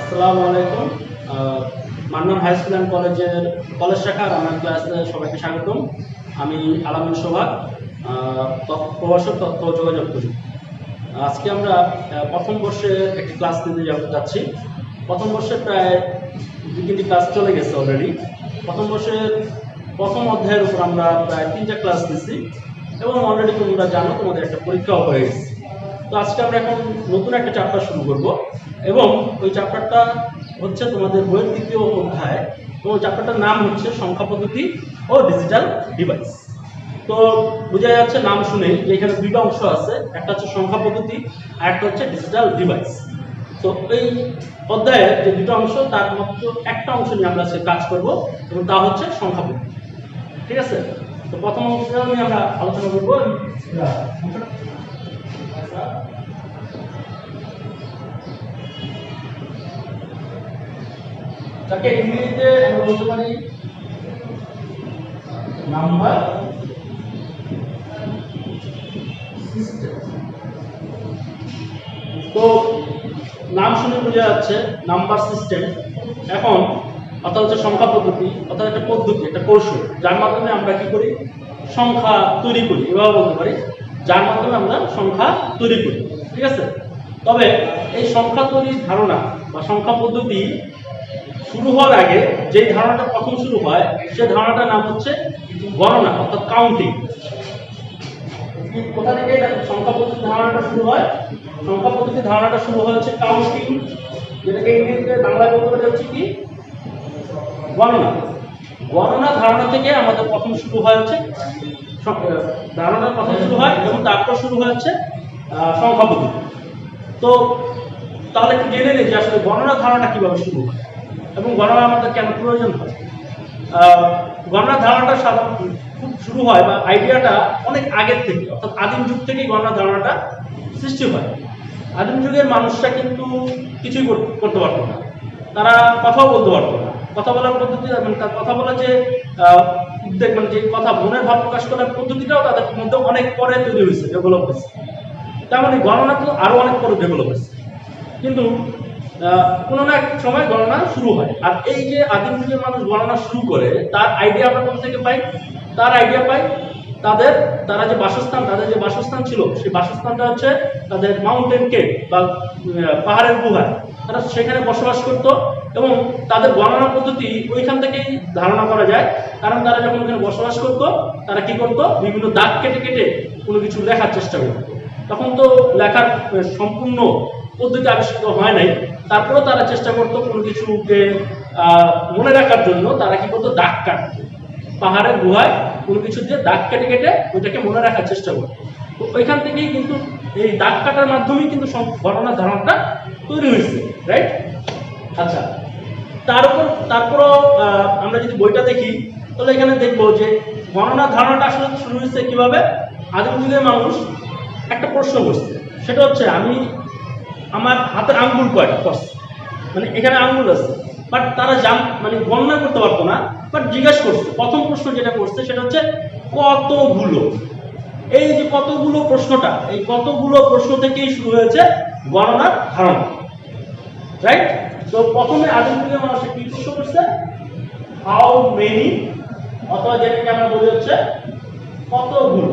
আসসালামু আলাইকুম। Mannan high school and কলেজের কলেজ শাখার অনলাইন ক্লাসে সবাইকে স্বাগতম। আমি আলামিন সোহাগ, প্রভাষক তথ্য ও যোগাযোগ প্রযুক্তি। আজকে আমরা প্রথম বর্ষে একটি ক্লাস নিতে যাচ্ছি। প্রথম বর্ষে প্রায় 2-3টি ক্লাস চলে গেছে অলরেডি। প্রথম বর্ষের প্রথম অধ্যায়ের উপর আমরা প্রায় 3টা ক্লাস নিচ্ছি এবং অলরেডি তোমরা জানো তোমাদের একটা পরীক্ষাও হয়ে গেছে। তো আজকে আমরা এখন নতুন একটা চ্যাপ্টার শুরু করব এবং ওই চ্যাপ্টারটা হচ্ছে তোমাদের বইয়ের 2য় অধ্যায় এবং চ্যাপ্টারটার নাম হচ্ছে সংখ্যা পদ্ধতি ও ডিজিটাল ডিভাইস। তো বোঝা যাচ্ছে নাম শুনে যে এখানে 2টা অংশ আছে, একটা হচ্ছে সংখ্যা পদ্ধতি আর একটা হচ্ছে ডিজিটাল ডিভাইস। তো এই অধ্যায়ের যে 2টা অংশ তার মাত্র একটা অংশ নিয়ে আমরা আজকে কাজ করব এবং তা হচ্ছে সংখ্যা পদ্ধতি। ঠিক আছে? তো প্রথম অংশটা নিয়ে আমরা আলোচনা করব। তাকে ইংরেজিতে আমরা বলতে পারি নাম্বার সিস্টেম। তো নাম শুনে বোঝা যাচ্ছে নাম্বার সিস্টেম। এখন অর্থাৎ হচ্ছে সংখ্যা পদ্ধতি, অর্থাৎ একটা পদ্ধতি, একটা কৌশল যার মাধ্যমে আমরা কি করি, সংখ্যা তৈরি করি, এভাবে বলতে পারি যার মাধ্যমে আমরা সংখ্যা তৈরি করি। ঠিক আছে? তবে এই সংখ্যা তৈরির ধারণা বা সংখ্যা পদ্ধতি শুরু হওয়ার আগে যে ধারণাটা প্রথম শুরু হয় সে ধারণাটার নাম হচ্ছে গণনা অর্থাৎ কাউন্টিং। কোথা থেকে সংখ্যা পদ্ধতির ধারণাটা শুরু হয়? সংখ্যা পদ্ধতির ধারণাটা শুরু হচ্ছে কাউন্টিং, যেটাকে ইংরেজিতে বাংলায় বলতে পারে হচ্ছে কি গণনা। গণনা ধারণা থেকে আমাদের প্রথম শুরু হয় হচ্ছে ধারণা প্রথম শুরু হয় এবং তারপর শুরু হচ্ছে সংখ্যা পদ্ধতি। তো তাহলে একটু জেনে নিই যে আসলে গণনা ধারণা কিভাবে শুরু হয় এবং গণনা আমাদের কেন প্রয়োজন হয়। গণনা ধারণাটা সাধারণত খুব শুরু হয় বা আইডিয়াটা অনেক আগের থেকে, অর্থাৎ আদিম যুগ থেকেই গণনা ধারণাটা সৃষ্টি হয়। আদিম যুগের মানুষরা কিন্তু কিছুই করতে পারতো না, তারা কথাও বলতে পারতো না। কথা বলার পদ্ধতি তার কথা বলা যে দেখবেন যে কথা মনের ভাব প্রকাশ করার পদ্ধতিটাও তাদের মধ্যে অনেক পরে তৈরি হয়েছে, ডেভেলপ হয়েছে। তার মানে গণনা তো আরো অনেক পরে ডেভেলপ হয়েছে, কিন্তু কোনো না এক সময় গণনা শুরু হয়। আর এই যে আদিম যুগের মানুষ গণনা শুরু করে তার আইডিয়া আমরা কোথা থেকে পাই? তার আইডিয়া পাই তারা যে বাসস্থান, তাদের যে বাসস্থান ছিল সেই বাসস্থানটা হচ্ছে তাদের মাউন্টেন কেভ বা পাহাড়ের গুহায়। তারা সেখানে বসবাস করত এবং তাদের গণনা পদ্ধতি ওইখান থেকেই ধারণা করা যায়। কারণ তারা যখন ওখানে বসবাস করত তারা কি করত, বিভিন্ন দাগ কেটে কেটে কোনো কিছু লেখার চেষ্টা করত। তখন তো লেখার সম্পূর্ণ পদ্ধতি আবিষ্কৃত হয় নাই, তারপরেও তারা চেষ্টা করতো কোনো কিছুকে মনে রাখার জন্য। তারা কি করতো, দাগ কাটতো, পাহাড়ের গুহায় কোনো কিছু দিয়ে দাগ কেটে কেটে ওইটাকে মনে রাখার চেষ্টা করতো। তো ওইখান থেকেই কিন্তু এই দাগ কাটার মাধ্যমেই কিন্তু গণনা ধারণাটা তৈরি হয়েছে, রাইট? আচ্ছা, তারপরও আমরা যদি বইটা দেখি তাহলে এখানে দেখবো যে গণনা ধারণাটা আসলে শুরু হয়েছে কিভাবে। আদিম যুগের মানুষ একটা প্রশ্ন করছে, সেটা হচ্ছে আমার হাতের আঙ্গুল কয়টা করছে, মানে এখানে আঙ্গুল আছে, বাট তারা মানে গণনা করতে পারতো না, বাট জিজ্ঞাসা করছে। প্রথম প্রশ্ন যেটা করছে সেটা হচ্ছে কতগুলো। এই যে কতগুলো প্রশ্নটা, এই কতগুলো প্রশ্ন থেকেই শুরু হয়েছে গণনার ধারণা, রাইট? তো প্রথমে আদিম যুগের মানুষ কি প্রশ্ন করছে, হাউ মেনি, অথবা যেটাকে আমরা বলি হচ্ছে কতগুলো।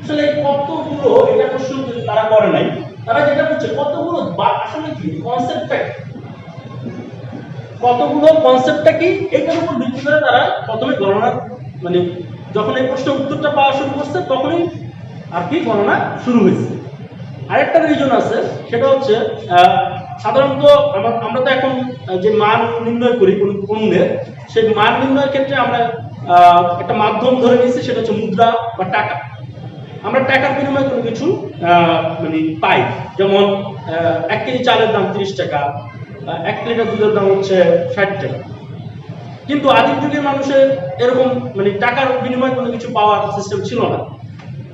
আসলে এই কতগুলো এটা প্রশ্ন তারা করে নাই, তারা যেটা করছে কতগুলো আসলে কি কনসেপ্টটা, কতগুলো কনসেপ্টটা কি, এটার উপর ভিত্তি করে তারা প্রথমে গণনা, মানে যখন এই প্রশ্নের উত্তরটা পাওয়া শুরু করছে তখনই আর কি গণনা শুরু হয়েছে। আরেকটা রিজন আছে, সেটা হচ্ছে সাধারণত আমরা তো এখন যে মান নির্ণয় করি কোন পণ্যের, সেই মান নির্ণয়ের ক্ষেত্রে আমরা একটা মাধ্যম ধরে নিয়েছি, সেটা হচ্ছে মুদ্রা বা টাকা। আমরা টাকার বিনিময়ে কোনো কিছু মানে পাই, যেমন 1 কেজি চালের দাম 30 টাকা, 1 লিটার দুধের দাম হচ্ছে 60 টাকা। কিন্তু আদিম যুগের মানুষের এরকম মানে টাকার বিনিময়ে কোনো কিছু পাওয়ার সিস্টেম ছিল না।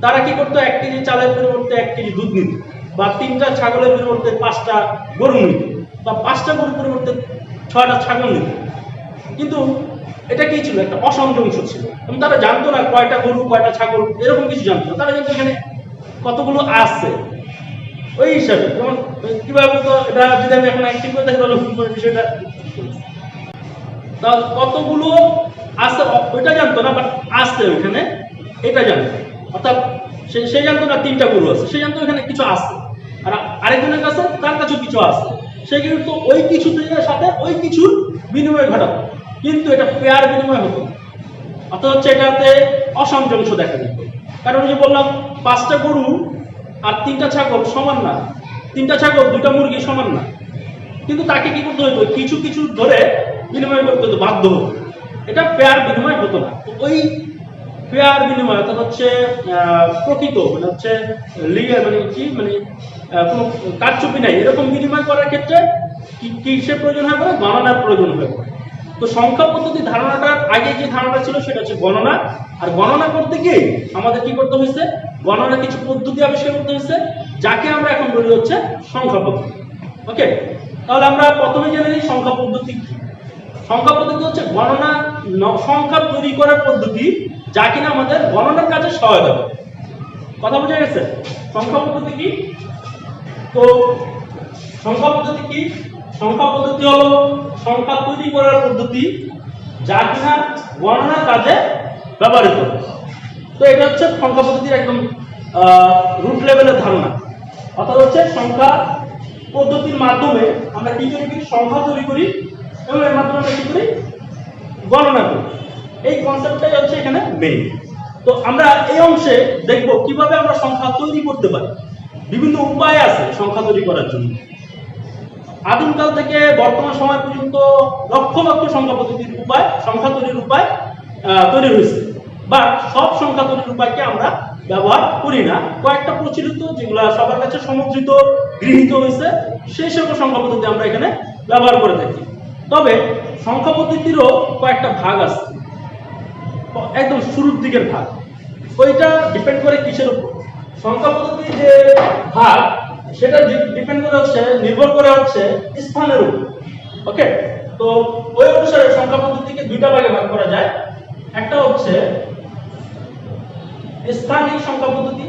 তারা কি করতো, 1 কেজি চালের পরিবর্তে 1 কেজি দুধ নিত, বা 3টা ছাগলের পরিবর্তে 5টা গরু নিত, বা 5টা গরুর পরিবর্তে 6টা ছাগল নিত। কিন্তু এটা কি ছিল, একটা অসংযংশ ছিল এবং তারা জানতো না কয়টা গরু কয়টা ছাগল, এরকম কিছু জানতো না। তারা জানতো এখানে কতগুলো আছে, ওই হিসাবে যেমন কিভাবে, তো এটা যদি আমি এখন অ্যাক্টিং করে দেখি তাহলে বিষয়টা কতগুলো আসতে, ওইটা জানতো না, বাট আসতে ওইখানে এটা জানতো, অর্থাৎ সে জানতো না 3টা গরু আছে, সে জানতো এখানে কিছু আছে, আর আরেকজনের কাছে তার কাছেও কিছু আছে, সে কিন্তু ওই কিছু সাথে ওই কিছুর বিনিময় ঘটাতো, কিন্তু এটা পেয়ার বিনিময় হতো, অর্থাৎ হচ্ছে এটাতে অসামঞ্জস্য দেখা দিত। কারণ যে বললাম 5টা গরু আর 3টা ছাগল সমান না, 3টা ছাগল 2টা মুরগি সমান না, কিন্তু তাকে কি করতে হতো, কিছু কিছু ধরে বিনিময় করতে হতো, বাধ্য হতো, এটা পেয়ার বিনিময় হতো না। তো ওই পেয়ার বিনিময় অর্থাৎ হচ্ছে প্রকৃত মানে হচ্ছে লিগাল মানে কি মানে কোনো কারচুপি নাই, এরকম বিনিময় করার ক্ষেত্রে কিসের প্রয়োজন হয়ে পড়ে, গণনার প্রয়োজন হয়ে পড়ে। তো সংখ্যা পদ্ধতি ধারণাটার আগে যে ধারণা ছিল সেটা হচ্ছে গণনা, আর গণনা করতে গিয়ে আমাদের কি করতে হয়েছে, গণনার কিছু পদ্ধতি আবিষ্কার করতে হয়েছে, যাকে আমরা এখন বলি হচ্ছে সংখ্যা পদ্ধতি। ওকে, তাহলে আমরা প্রথমে জেনে নিই সংখ্যা পদ্ধতি কি। সংখ্যা পদ্ধতি হচ্ছে গণনা সংখ্যা তৈরি করার পদ্ধতি, যা কিনা আমাদের গণনার কাজে সহায়তা করে। কথা বোঝা গেছে? সংখ্যা পদ্ধতি কি? তো সংখ্যা পদ্ধতি কি? সংখ্যা পদ্ধতি হলো সংখ্যা তৈরি করার পদ্ধতি, যা কিনা গণনার কাজে ব্যবহৃত হয়। তো এটা হচ্ছে সংখ্যা পদ্ধতির একদম রুট লেভেলের ধারণা, অর্থাৎ হচ্ছে সংখ্যা পদ্ধতির মাধ্যমে আমরা কি করি, সংখ্যা তৈরি করি এবং এর মাধ্যমে আমরা কি করি, গণনা করি। এই কনসেপ্টটাই হচ্ছে এখানে মেইন। তো আমরা এই অংশে দেখব কিভাবে আমরা সংখ্যা তৈরি করতে পারি। বিভিন্ন উপায় আছে সংখ্যা তৈরি করার জন্য। আদিমকাল থেকে বর্তমান সময় পর্যন্ত লক্ষ লক্ষ সংখ্যা পদ্ধতির উপায়, সংখ্যা তৈরির উপায় তৈরি হয়েছে, বা সব সংখ্যা তৈরির উপায়কে আমরা ব্যবহার করি না। কয়েকটা প্রচলিত যেগুলো সবার কাছে সমর্থিত গৃহীত হয়েছে, সেই সকল সংখ্যা পদ্ধতি আমরা এখানে ব্যবহার করে থাকি। তবে সংখ্যা পদ্ধতিরও কয়েকটা ভাগ আছে, একদম শুরুর দিকের ভাগ, ওইটা ডিপেন্ড করে কিসের উপর, সংখ্যা পদ্ধতির যে ভাগ সেটা ডিপেন্ড করে হচ্ছে, নির্ভর করে হচ্ছে স্থানের উপর। ওকে, তো ওই অনুসারে সংখ্যা পদ্ধতিকে 2টা ভাগে ভাগ করা যায়। একটা হচ্ছে স্থানিক সংখ্যা পদ্ধতি,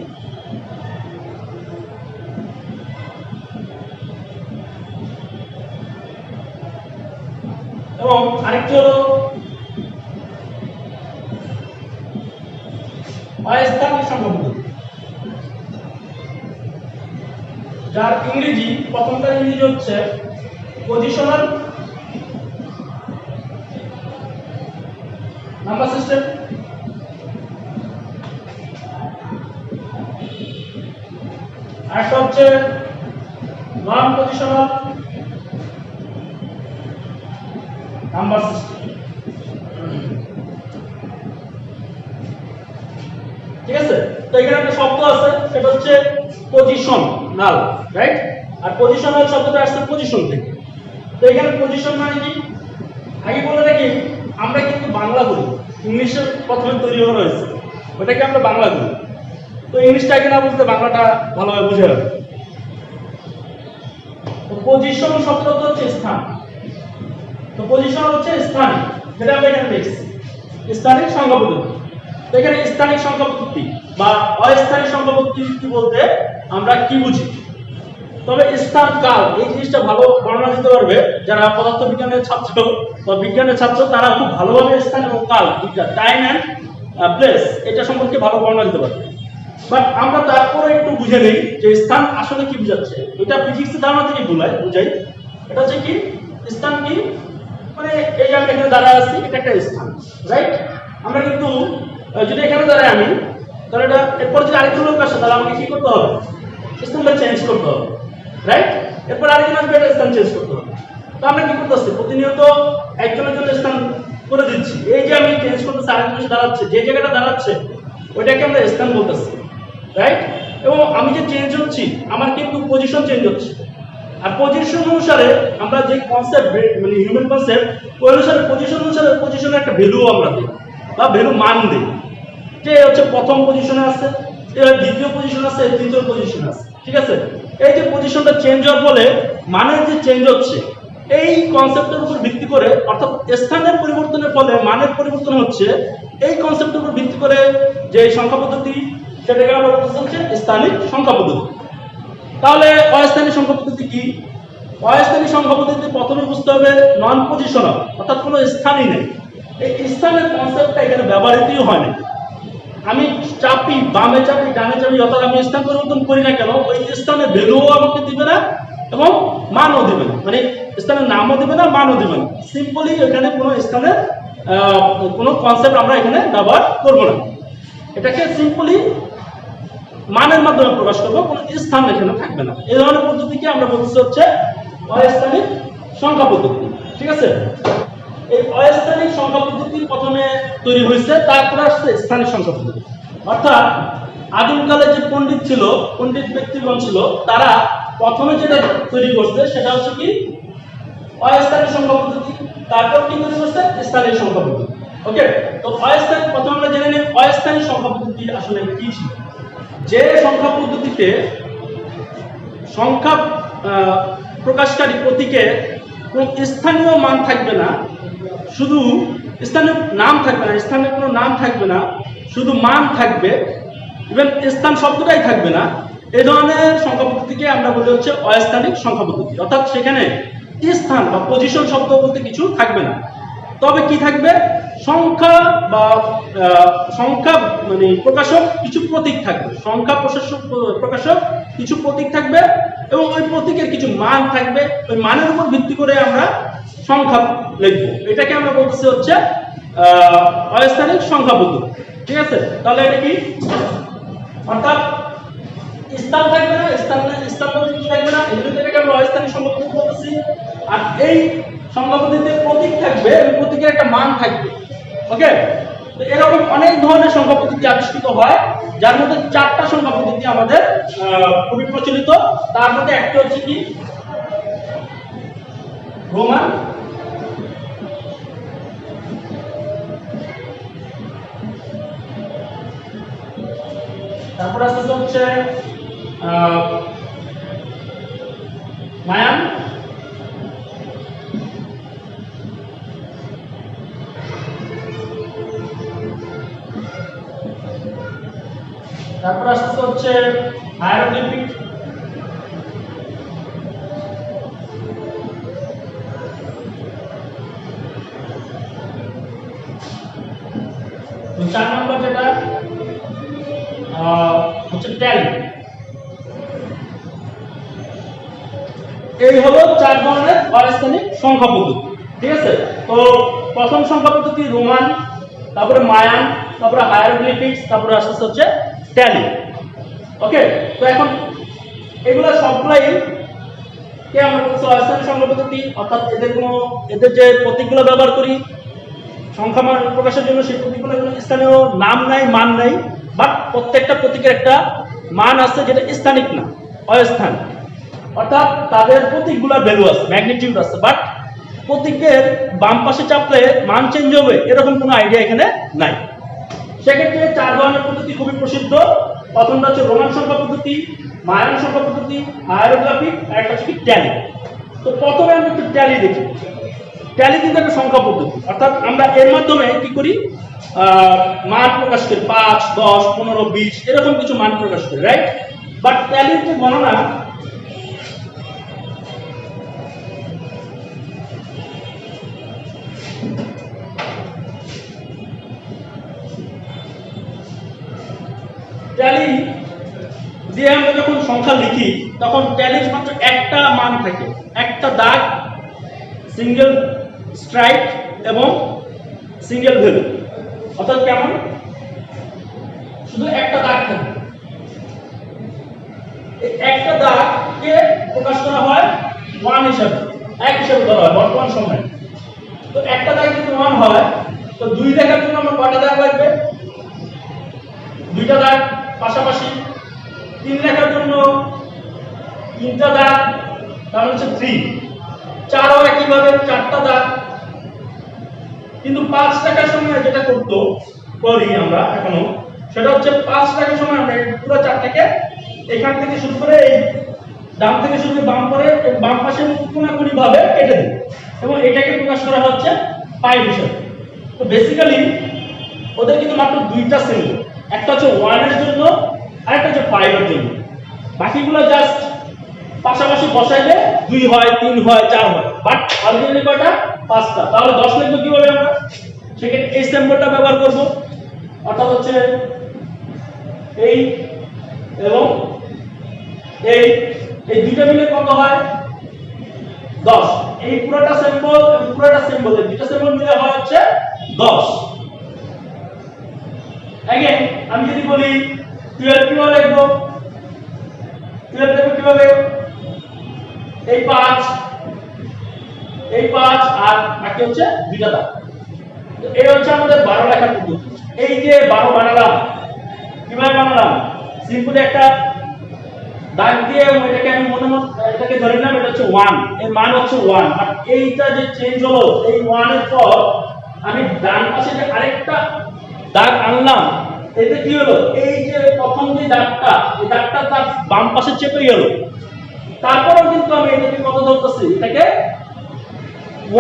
এবং আরেকটি হলো অস্থানিক সংখ্যা পদ্ধতি, যার ইংরেজি প্রথমটার ইংরেজি হচ্ছে পজিশনাল নাম্বার সিস্টেম, আরেকটা হচ্ছে নন পজিশনাল নাম্বার সিস্টেম। ঠিক আছে, তো এখানে একটা শব্দ আছে, সেটা হচ্ছে পজিশন নাল, রাইট? আর পজিশনাল শব্দটা আসছে পজিশন থেকে। তো এখানে পজিশন মানে কি, আগে বলে রাখি আমরা কিন্তু বাংলা বলি, ইংলিশে প্রথমে তৈরি করা হয়েছে, ওটাকে আমরা বাংলা বলি। তো ইংলিশটাকে না বুঝতে বাংলাটা ভালোভাবে বুঝে রাখবে। তো পজিশন শব্দটা হচ্ছে স্থান, তো পজিশন হচ্ছে স্থান, যেটা আমরা এখানে দেখছি স্থানিক সংখ্যা পদ্ধতি। তো এখানে স্থানিক সংখ্যা পদ্ধতি বা অস্থানিক সংখ্যা পদ্ধতি বলতে আমরা কি বুঝি? তবে স্থান কাল এই জিনিসটা ভালো বর্ণনা দিতে পারবে যারা পদার্থবিজ্ঞানের ছাত্র বা বিজ্ঞানের ছাত্র, তারা খুব ভালোভাবে স্থান এবং কাল, টাইম অ্যান্ড প্লেস, এটা সম্পর্কে ভালো বর্ণনা দিতে পারবে। বাট আমরা তারপরে একটু বুঝে নেই যে স্থান আসলে কি বোঝাচ্ছে। এটা ফিজিক্সের ধারণা থেকে বুঝাই। এটা হচ্ছে কি, স্থান কি মানে এই যে আমি এখানে দাঁড়ায় আছি, এটা একটা স্থান, রাইট? আমরা কিন্তু যদি এখানে দাঁড়াই আমি, তাহলে এটা এরপর যদি আরেকজন লোক আসে তাহলে আমাকে কি করতে হবে, স্থানটা চেঞ্জ করতে হবে, রাইট? এরপর আরেকজন আসবে, এটা স্থান চেঞ্জ করতে হবে। তো আমরা কি করতেছি, প্রতিনিয়ত একজনের জন্য স্থান করে দিচ্ছি। এই যে আমি চেঞ্জ করতেছি, আরেকজন এসে দাঁড়াচ্ছে, যে জায়গাটা দাঁড়াচ্ছে ওইটাকে আমরা স্থান বলতেছি, রাইট? এবং আমি যে চেঞ্জ হচ্ছি, আমার কিন্তু পজিশন চেঞ্জ হচ্ছে। আর পজিশন অনুসারে আমরা যে কনসেপ্ট মানে হিউম্যান কনসেপ্ট, ওই অনুসারে পজিশন অনুসারে পজিশনের একটা ভ্যালু আমরা দিই বা ভ্যালু মান দিই, যে হচ্ছে প্রথম পজিশনে আছে, দ্বিতীয় পজিশন আছে, তৃতীয় পজিশন আছে। ঠিক আছে, এই যে পজিশনটা চেঞ্জ হওয়ার ফলে মানের যে চেঞ্জ হচ্ছে, এই কনসেপ্টের উপর ভিত্তি করে, অর্থাৎ স্থানের পরিবর্তনের ফলে মানের পরিবর্তন হচ্ছে, এই কনসেপ্টের উপর ভিত্তি করে যে সংখ্যা পদ্ধতি, সেটাকে আমরা বলতে হচ্ছে স্থানিক সংখ্যা পদ্ধতি। তাহলে অস্থায়ী সংখ্যা পদ্ধতি কি? অস্থায়ী সংখ্যা পদ্ধতি প্রথমে বুঝতে হবে নন পজিশনাল, অর্থাৎ কোনো স্থানই নেই। এই স্থানের কনসেপ্টটা এখানে ব্যবহৃতই হয় না। আমি চাপি, বামে চাপি ডানে চাপি, অর্থাৎ আমি স্থান পরিবর্তন করি না কেন, ওই স্থানের ভ্যালুও আমাকে দিবে না এবং মানও দিবে না, মানে স্থানের নামও দিবে না, মানও দিবে না। সিম্পলি এখানে কোনো স্থানের কোনো কনসেপ্ট আমরা এখানে ব্যবহার করব না। এটাকে সিম্পলি মানের মাধ্যমে প্রকাশ করবো, কোনো স্থান এখানে থাকবে না। এই ধরনের পদ্ধতিকে আমরা বলতেছি হচ্ছে অস্থানিক সংখ্যা পদ্ধতি। ঠিক আছে, এই অস্থানিক সংখ্যা পদ্ধতি প্রথমে তৈরি হয়েছে, তারপরে আসছে স্থানিক সংখ্যা পদ্ধতি। অর্থাৎ আদিমকালে যে পণ্ডিত ছিল, পণ্ডিত ব্যক্তিগণ ছিল, তারা প্রথমে যেটা তৈরি করছে সেটা হচ্ছে কি অস্থানিক সংখ্যা পদ্ধতি, তারপর কি তৈরি করছে স্থানিক সংখ্যা পদ্ধতি। ওকে, তো অস্থানিক প্রথমে আমরা জেনে নিই অস্থানিক সংখ্যা পদ্ধতি আসলে কি ছিল। যে সংখ্যা পদ্ধতিতে সংখ্যা প্রকাশকারী প্রতীকের কোনো স্থানীয় মান থাকবে না, শুধু স্থানীয় নাম থাকবে না, স্থানীয় কোনো নাম থাকবে না, শুধু মান থাকবে, ইভেন স্থান শব্দটাই থাকবে না, এই ধরনের সংখ্যা পদ্ধতিকে আমরা বলি হচ্ছে অস্থানিক সংখ্যা পদ্ধতি। অর্থাৎ সেখানে স্থান বা পজিশন শব্দ বলতে কিছু থাকবে না, তবে কি থাকবে সংখ্যা বা সংখ্যা মানে প্রকাশক কিছু প্রতীক থাকবে, সংখ্যা প্রকাশক কিছু প্রতীক থাকবে এবং ওই প্রতীকের কিছু মান থাকবে, ওই মানের উপর ভিত্তি করে আমরা সংখ্যা লিখবো। এটাকে আমরা বলতেছি হচ্ছে অস্থানিক সংখ্যা পদ্ধতি। ঠিক আছে, তাহলে এটা কি, অর্থাৎ স্থান থাকবে না, স্থান পদ্ধতি থাকবে না, এই জন্য এটাকে আমরা অস্থানিক সংখ্যা পদ্ধতি বলতেছি। আর এই সংখ্যা পদ্ধতিতে প্রতীক থাকবে, ওই প্রতীকের একটা মান থাকবে। ওকে, তো এরকম অনেক ধরনের সংখ্যা পদ্ধতি আবিষ্কৃত হয়, যার মধ্যে 4টা সংখ্যা পদ্ধতি আমাদের খুবই প্রচলিত। তার মধ্যে একটা হচ্ছে কি রোমান, তারপর আসছে হচ্ছে মায়ান, তারপর আসছে হচ্ছে হায়ারোগ্লিফিক, তো 4 নম্বর যেটা হচ্ছে ট্যালি। এই হলো 4 ধরনের অস্থানিক সংখ্যা পদ্ধতি। ঠিক আছে, তো প্রথম সংখ্যা পদ্ধতি রোমান, তারপরে মায়ান, তারপরে হায়ারোগ্লিফিক্স, তারপরে আসছে হচ্ছে ট্যালি। ওকে, তো এখন এগুলো সবগুলাই কে আমরা বলছি অস্থানিক সংখ্যা পদ্ধতি। অর্থাৎ এদের যে প্রতীকগুলো ব্যবহার করি সংখ্যা মান প্রকাশের জন্য, সেই প্রতীকগুলো স্থানীয় নাম নাই, মান নাই, বাট প্রত্যেকটা প্রতীকের একটা মান আছে যেটা স্থানিক না, অস্থান। অর্থাৎ তাদের প্রতীকগুলোর ভ্যালু আছে, ম্যাগনিটিউড আছে, বাট প্রতীকের বাম পাশে চাপলে মান চেঞ্জ হবে এরকম কোনো আইডিয়া এখানে নাই। সেক্ষেত্রে 4 ধরনের পদ্ধতি খুবই প্রসিদ্ধ। প্রথমটা হচ্ছে রোমান সংখ্যা পদ্ধতি, মায়ান সংখ্যা পদ্ধতি, হায়ারোগ্লিফিক, আর একটা হচ্ছে ট্যালি। তো প্রথমে আমরা একটু ট্যালি দেখি। ট্যালি কিন্তু একটা সংখ্যা পদ্ধতি, অর্থাৎ আমরা এর মাধ্যমে কি করি মান প্রকাশ করি, 5, 10, 15, 20 এরকম কিছু মান প্রকাশ করি, রাইট? বাট ট্যালির যে গণনা ট্যালি দিয়ে আমরা যখন সংখ্যা লিখি তখন ট্যালির মাত্র একটা মান থাকে, একটা দাগ, সিঙ্গেল স্ট্রাইক এবং সিঙ্গেল ভ্যালু। অর্থাৎ কেমন, শুধু একটা দাগ থাকে, এই একটা দাগকে প্রকাশ করা হয় 1 হিসাবে, 1 হিসাবে ধরা হয় বর্তমান সময়ে। তো একটা দাগ যদি 1 হয়, তো 2 লেখার জন্য আমার কয়টা দাগ লাগবে? 2টা দাগ পাশাপাশি। 3 লেখার জন্য 3টা দাগ, তার হচ্ছে 3। 4ও একইভাবে 4টা দাগ। কিন্তু 5 লেখার সময় যেটা করি আমরা এখনো, সেটা হচ্ছে 5 লেখার সময় আমরা পুরো 4টাকে এখান থেকে শুরু করে এই ডান থেকে শুরু করে বাম করে বাম পাশে কোনাকুনি ভাবে কেটে দিই এবং এটাকে প্রকাশ করা হচ্ছে 5 হিসাবে। তো বেসিক্যালি ওদের কিন্তু মাত্র 2টা সিম্বল, একটা হচ্ছে 1 এর জন্য আর একটা হচ্ছে 5 এর জন্য, বাকিগুলো জাস্ট পাশাপাশি বসাইলে 2 হয় 3 হয় 4 হয়, বাট অরিজিনালি কয়টা 5টা। তাহলে 10 লিখবো কিভাবে আমরা? সেক্ষেত্রে এই সিম্বলটা ব্যবহার করব, অর্থাৎ হচ্ছে এই এবং এই দুইটা মিলে কত হয় 10। এই পুরোটা সিম্বল এবং পুরোটা সিম্বল, এই দুইটা সিম্বল মিলে হয় হচ্ছে 10। अगेन আমি যদি বলি 12 কিভাবে লিখবো? 12 লিখবো কিভাবে? এই 5 আর বাকি হচ্ছে দুইটা দাগ। তো এই হচ্ছে আমাদের 12 লেখার পদ্ধতি। এই যে 12 বানালাম, কিভাবে বানালাম? সিম্পলি একটা দাগ দিয়ে এটাকে আমি মনে এটাকে ধরে নিলাম এটা হচ্ছে 1, এর মান হচ্ছে 1, আর এইটা যে চেঞ্জ হলো এই 1 এর পর আমি ডান পাশে যে আরেকটা দাগ আনলাম, এতে কি হলো? এই যে প্রথম যে দাগটা, এই দাগটা তার বাম পাশে চেপে গেল। তারপরেও কিন্তু আমি এটাকে কত ধরতেছি? এটাকে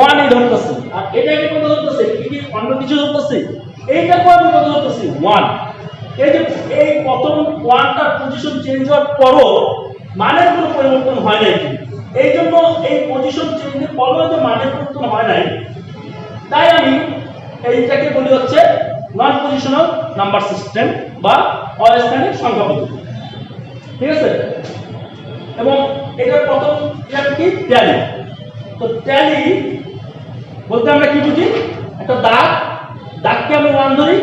1 এই ধরতেছি। আর এটাকে কত ধরতেছি? কি অন্য কিছু ধরতেছি? এইটাকে আমি কত ধরতেছি? 1। এই যে এই প্রথম 1টার পজিশন চেঞ্জ হওয়ার পরও মানের কোনো পরিবর্তন হয় নাই, এই জন্য এই পজিশন চেঞ্জের পরও যে মানের পরিবর্তন হয় নাই, তাই আমি এইটাকে বলি হচ্ছে নন পজিশনাল নাম্বার সিস্টেম বা অস্থানিক সংখ্যা পদ্ধতি। ঠিক আছে? এবং এটার প্রথম কি? ট্যালি। তো ট্যালি বলতে আমরা কি বুঝি? একটা দাগকে আমি 1 ধরি,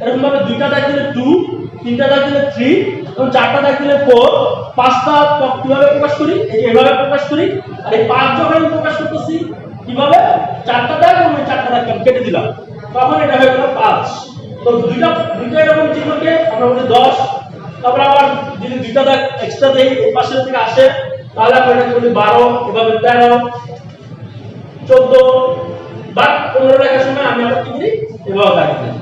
এরকম ভাবে দুইটা দাগ দিলে 2, তিনটা দাগ দিলে 3 এবং চারটা দাগ দিলে 4, পাঁচটা কিভাবে প্রকাশ করি? এই যে এভাবে প্রকাশ করি। আর এই 5 যখন আমি প্রকাশ করতেছি কিভাবে? চারটা দাগ এবং চারটা দাগ কেটে দিলাম, তখন এটা হয়ে গেল 5। তো দুইটা এরকম চিহ্নকে আমরা বলি 10। তারপর আবার যদি দুইটা দাগ এক্সট্রা দেই এই পাশের থেকে আসে, তাহলে আমরা এটাকে বলি 12, এভাবে 13, 14 বা 15 লেখার সময় আমি আবার কি করি? এভাবে দাগ দিই।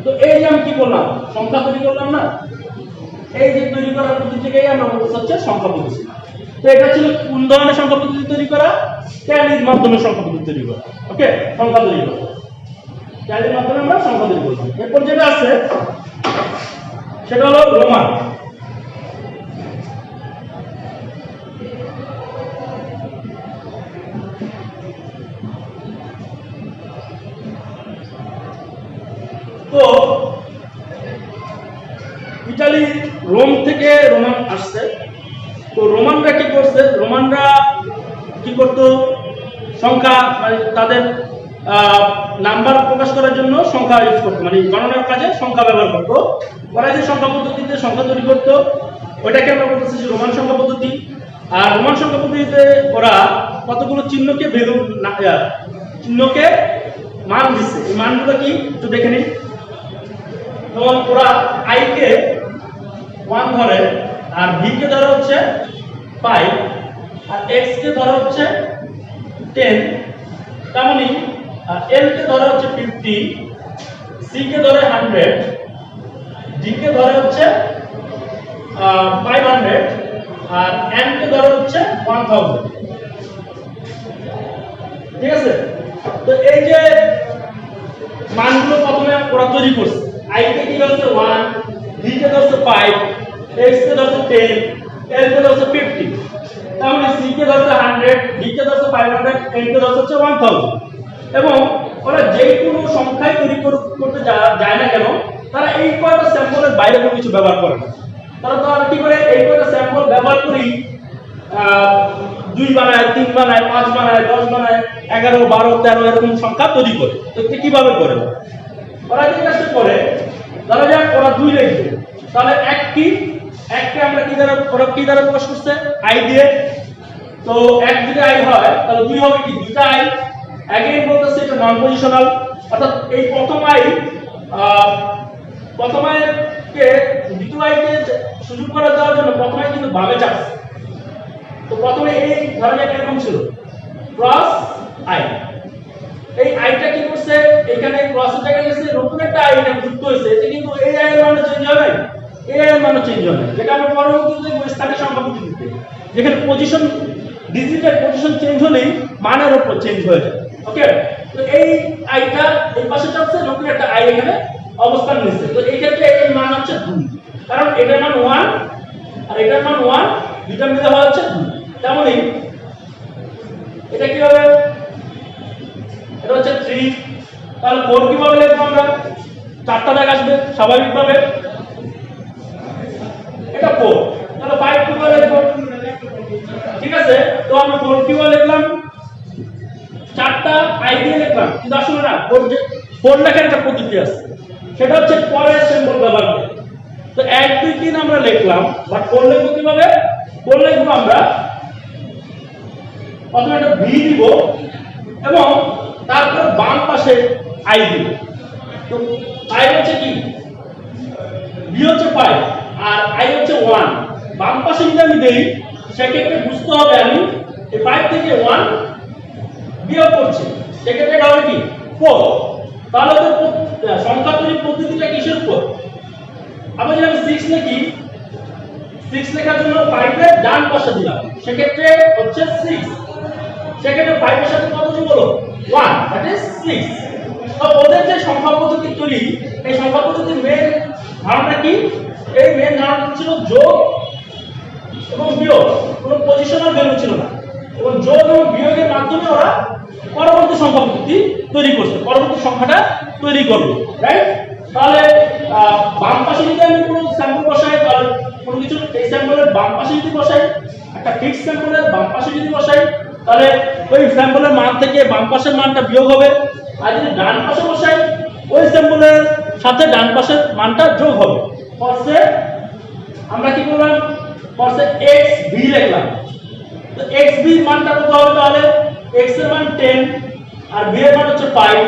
তো এই যে আমি কি করলাম? সংখ্যা তৈরি করলাম না? এই যে তৈরি করার পদ্ধতিটাকেই আমরা বলতে হচ্ছে সংখ্যা পদ্ধতি। তো এটা ছিল কোন ধরনের সংখ্যা পদ্ধতি তৈরি করা? ট্যালির মাধ্যমে সংখ্যা পদ্ধতি তৈরি করা। ওকে, সংখ্যা তৈরি করা ট্যালির মাধ্যমে আমরা সংখ্যা তৈরি করলাম। এরপর যেটা আছে সেটা হলো রোমান। তো ইতালি রোম থেকে রোমান আসছে। তো রোমানরা কি করছে? রোমানরা কি করতো? সংখ্যা মানে তাদের নাম্বার প্রকাশ করার জন্য সংখ্যা ইউজ করতো, মানে গণনার কাজে সংখ্যা ব্যবহার করতো। ওরা যে সংখ্যা পদ্ধতিতে সংখ্যা তৈরি করতো ওইটাকে আমরা বলতেছি রোমান সংখ্যা পদ্ধতি। আর রোমান সংখ্যা পদ্ধতিতে ওরা কতগুলো চিহ্নকে চিহ্নকে মান দিচ্ছে। এই মানগুলো কি একটু দেখে নিন। যেমন ওরা i কে 1 ধরে, আর v কে ধরে হচ্ছে 5, আর x কে ধরে হচ্ছে 10, তেমনি l কে ধরে হচ্ছে 50, c কে ধরে 100, d কে ধরে হচ্ছে 500, আর n কে ধরে হচ্ছে 1000। ঠিক আছে? তো এই যে মানগুলো প্রথমে ওরা তৈরি করছে। i কে কি হচ্ছে 1, v কে ধরছে 5, x কে ধরছে 10, l কে ধরছে 50, তাহলে c কে ধরছে 100, d কে ধরছে 500, n কে ধরছে 1000। এবং ওরা যে কোনো সংখ্যাই তৈরি করতে যায় না কেন, তারা এই কয়টা স্যাম্পলের বাইরে কোনো কিছু ব্যবহার করে না। তারা তো আর কি করে? এই কয়টা স্যাম্পল ব্যবহার করেই 2 বানায়, 3 বানায়, 5 বানায়, 10 বানায়, 11, 12, 13 এরকম সংখ্যা তৈরি করে। তো কিভাবে করে? ওরা যে কাজটা করে, ধরা যাক ওরা 2 লিখবে, তাহলে এককে আমরা কি দ্বারা প্রকাশ করছে? i দিয়ে। তো 1 যদি i হয় তাহলে 2 হবে কি? 2টা i। अगेन বলতেছে এটা নন পজিশনাল, অর্থাৎ এই প্রথম i কে দ্বিতীয় i কে সুযোগ করে দেওয়ার জন্য প্রথম i কিন্তু বামে যাচ্ছে। তো প্রথমে এই ধরা যাক এরকম ছিল ক্রস i, এই আইটা কি করছে? এখানে ক্রসের জায়গায় গেছে, নতুন একটা আই এখানে যুক্ত হয়েছে। এটা কিন্তু এই আই এর মানও চেঞ্জ হবে, এই আই এর মানও চেঞ্জ হবে, যেটা আমরা পরবর্তীতে স্থানীয় সংখ্যা পদ্ধতিতে যেখানে পজিশন ডিজিটের পজিশন চেঞ্জ হলেই মানের উপর চেঞ্জ হয়ে যায়। ওকে, তো এই আইটা এই পাশে যাচ্ছে, নতুন একটা আই এখানে অবস্থান নিচ্ছে। তো এই ক্ষেত্রে এর মান হচ্ছে 2, কারণ এটার মান 1 আর এটার মান 1, দুইটা মিলে হচ্ছে 2। তেমনি এটা কি হবে, এটা হচ্ছে 3, তাহলে 4 কিভাবে লিখবো আমরা, চারটা দাগ আসবে স্বাভাবিকভাবে, এটা 4, তাহলে 5 কিভাবে লিখবো, ঠিক আছে। তো আমরা 4 কিভাবে লিখলাম, চারটা আই দিয়ে লিখলাম, কিন্তু আসলে না 4 লেখার একটা পদ্ধতি আছে, সেটা হচ্ছে পরের সিম্বল ব্যবহার করে। তো 1 2 3 আমরা লিখলাম, বাট 4 লিখবো কিভাবে, 4 লিখবো আমরা প্রথমে একটা ভি দিব এবং তারপর বাম পাশে আই দিব। তো আই হচ্ছে কি, ভি হচ্ছে 5 আর আই হচ্ছে 1, বাম পাশে যদি আমি দেই সেক্ষেত্রে বুঝতে হবে আমি এই 5 থেকে 1 বিয়োগ করছি, সেক্ষেত্রে এটা হবে কি 4। তাহলে তো সংখ্যা তৈরির পদ্ধতিটা কিসের উপর, আবার যদি আমি 6 লিখি, 6 লেখার জন্য 5 এর ডান পাশে দিলাম, সেক্ষেত্রে হচ্ছে 6, সেক্ষেত্রে 5 এর সাথে কত যোগ হলো 1, দ্যাট ইজ 6। তো ওদের যে সংখ্যা পদ্ধতি তৈরি, এই সংখ্যা পদ্ধতির মেন ধারণা কি, এই মেন ধারণা ছিল যোগ এবং বিয়োগ, কোনো পজিশনাল ভ্যালু ছিল না, এবং যোগ এবং বিয়োগের মাধ্যমে ওরা পরবর্তী সংখ্যা পদ্ধতি তৈরি করছে, পরবর্তী সংখ্যাটা তৈরি করবে, রাইট। তাহলে বাম পাশে যদি আমি কোনো স্যাম্পল বসাই, তাহলে কোনো কিছু এই স্যাম্পলের বাম পাশে যদি বসাই, একটা ফিক্সড স্যাম্পলের বাম পাশে যদি বসাই, তাহলে ওই স্যাম্পলের মান থেকে বাম পাশের মানটা বিয়োগ হবে, আর যদি ডান পাশে বসাই ওই স্যাম্পলের সাথে ডান পাশের মানটা যোগ হবে। ফর্সে আমরা কি করলাম, ফর্সে এক্স ভি লিখলাম, তো এক্স ভি মানটা কত হবে, তাহলে x এর মান 10 আর v এর মান হচ্ছে 5,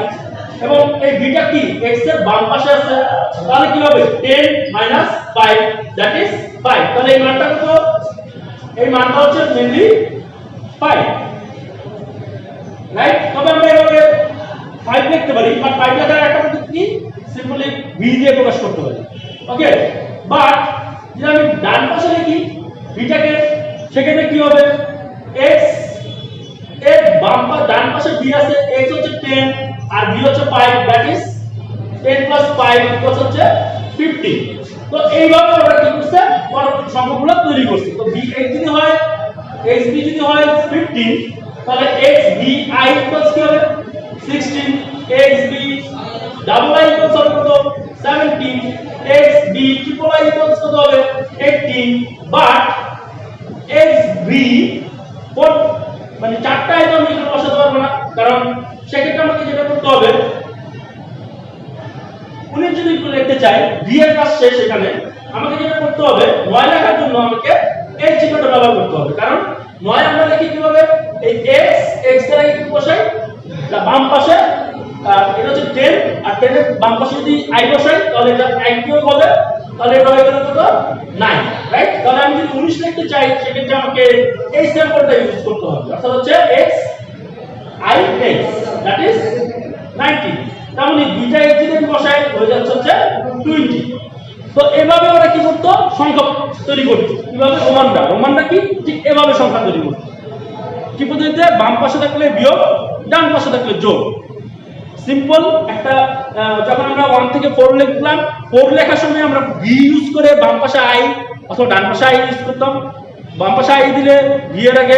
এবং এই ভিটা কি x এর বাম পাশে আছে, তাহলে কি হবে 10 - 5 দ্যাট ইজ 5। তাহলে এই মানটা কত, এই মানটা হচ্ছে মেইনলি 5, রাইট। তবে আমরা এভাবে 5 লিখতে পারি, বাট 5 লেখার একটা পদ্ধতি কি, সিম্পলি v দিয়ে প্রকাশ করতে পারি, ওকে। বাট যদি আমি ডান পাশে লিখি ভিটাকে, সেক্ষেত্রে কি হবে, x এর বাম পাশে ডান পাশে v আছে, x হচ্ছে 10 আর v হচ্ছে 5, দ্যাট ইজ 10 + 5 হচ্ছে 15। তো এইভাবে আমরা কি করছে, পরবর্তী সংখ্যাগুলো তৈরি করছি। তো v x যদি হয়, x v যদি হয় 15, তাহলে x v i কি হবে 16, x v ডাবল i হবে কত 17, x v ট্রিপল i কত হবে 18, বাট x v মানে চারটা আইটেম আমি এখানে বসাতে পারবো না, কারণ সেক্ষেত্রে আমাকে যেটা করতে হবে, উনি যদি একটু লিখতে চাই ভি এর কাজ শেষ, এখানে আমাকে যেটা করতে হবে 9 লেখার জন্য আমাকে এই চিহ্নটা ব্যবহার করতে হবে, কারণ 9 আমরা লিখি কিভাবে, এই x এর আগে কি বসাই, বাম পাশে এটা হচ্ছে 10 আর 10 এর বাম পাশে যদি i বসাই, তাহলে এটা i কিউব হবে, তাহলে এটা হয়ে গেল কত 9, রাইট। তাহলে আমি যদি 19 লিখতে চাই, সেক্ষেত্রে আমাকে এই স্যাম্পলটা ইউজ করতে হবে, অর্থাৎ হচ্ছে x i x that is 19। তার মানে দুইটা x যদি আমি বসাই হয়ে যাচ্ছে হচ্ছে 20। তো এভাবে ওরা কি করতো, সংখ্যা তৈরি করতো, কিভাবে, রোমানরা কি ঠিক এভাবে সংখ্যা তৈরি করতো, কি পদ্ধতিতে, বাম পাশে থাকলে বিয়োগ, ডান পাশে থাকলে যোগ, সিম্পল একটা। যখন আমরা 1 থেকে 4 লিখলাম, 4 লেখার সময় আমরা v ইউজ করে বাম পাশে i অথবা ডান পাশে i ইউজ করতাম। বাম পাশে i দিলে v এর আগে